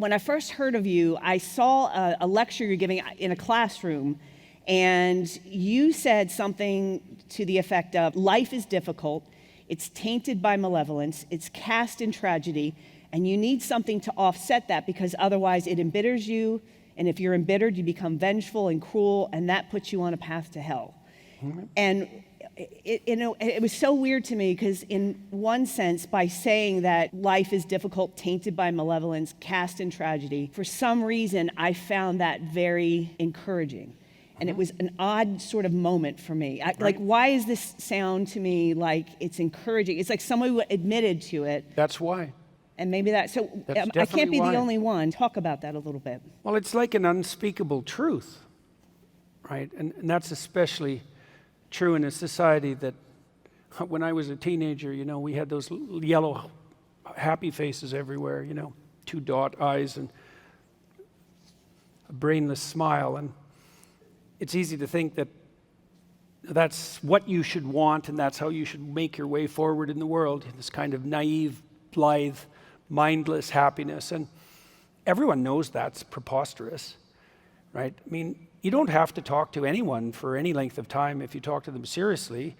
when I first heard of you, I saw a lecture you're giving in a classroom, and you said something to the effect of, life is difficult, it's tainted by malevolence, it's cast in tragedy, and you need something to offset that because otherwise it embitters you, and if you're embittered, you become vengeful and cruel, and that puts you on a path to hell. Mm-hmm. And it was so weird to me because in one sense, by saying that life is difficult, tainted by malevolence, cast in tragedy, for some reason, I found that very encouraging. And it was an odd sort of moment for me. Like, why does this sound to me like it's encouraging? It's like somebody admitted to it. That's why. And maybe I can't be the only one. Talk about that a little bit. Well, it's like an unspeakable truth, right? And that's especially true in a society that when I was a teenager, we had those yellow happy faces everywhere, 2 dot eyes and a brainless smile. And it's easy to think that that's what you should want and that's how you should make your way forward in the world, this kind of naive, blithe, mindless happiness. And everyone knows that's preposterous, right? I mean, you don't have to talk to anyone for any length of time if you talk to them seriously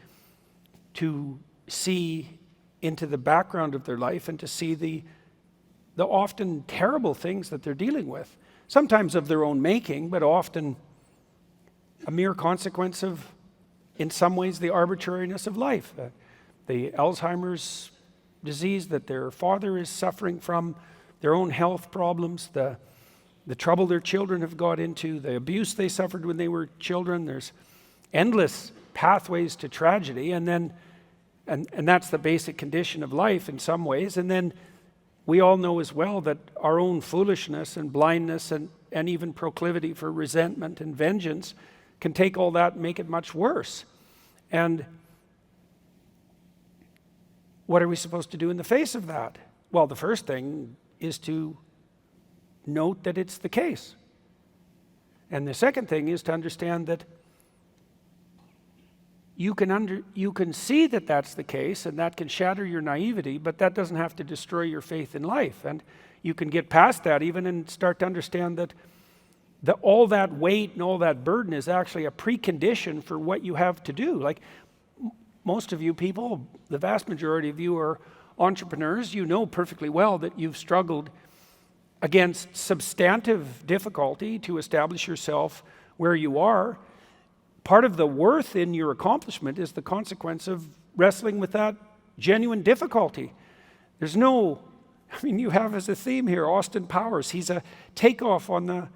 to see into the background of their life and to see the often terrible things that they're dealing with. Sometimes of their own making, but often a mere consequence of, in some ways, the arbitrariness of life. The Alzheimer's disease that their father is suffering from, their own health problems, the trouble their children have got into, the abuse they suffered when they were children. There's endless pathways to tragedy, and that's the basic condition of life in some ways. And then we all know as well that our own foolishness and blindness and even proclivity for resentment and vengeance can take all that and make it much worse. And what are we supposed to do in the face of that? Well, the first thing is to note that it's the case. And the second thing is to understand that you can see that that's the case, and that can shatter your naivety, but that doesn't have to destroy your faith in life. And you can get past that even and start to understand that all that weight and all that burden is actually a precondition for what you have to do. Like most of you people, the vast majority of you are entrepreneurs. You know perfectly well that you've struggled against substantive difficulty to establish yourself where you are. Part of the worth in your accomplishment is the consequence of wrestling with that genuine difficulty. You have as a theme here Austin Powers. He's a takeoff on the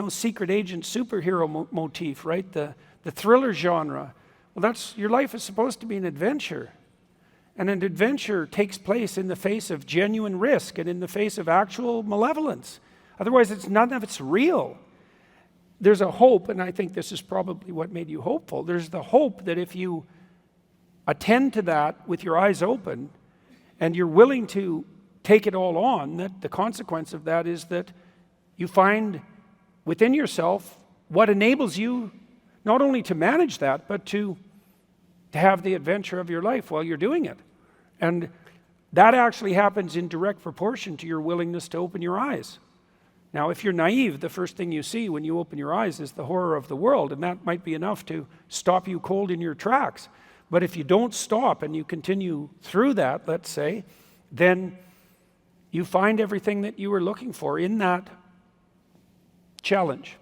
secret agent superhero motif, right? The thriller genre. Well, your life is supposed to be an adventure. And an adventure takes place in the face of genuine risk and in the face of actual malevolence. Otherwise, none of it's real. There's a hope, and I think this is probably what made you hopeful. There's the hope that if you attend to that with your eyes open and you're willing to take it all on, that the consequence of that is that you find within yourself what enables you not only to manage that, but to have the adventure of your life while you're doing it. And that actually happens in direct proportion to your willingness to open your eyes. Now, if you're naive, the first thing you see when you open your eyes is the horror of the world, and that might be enough to stop you cold in your tracks. But if you don't stop and you continue through that, let's say, then you find everything that you were looking for in that challenge.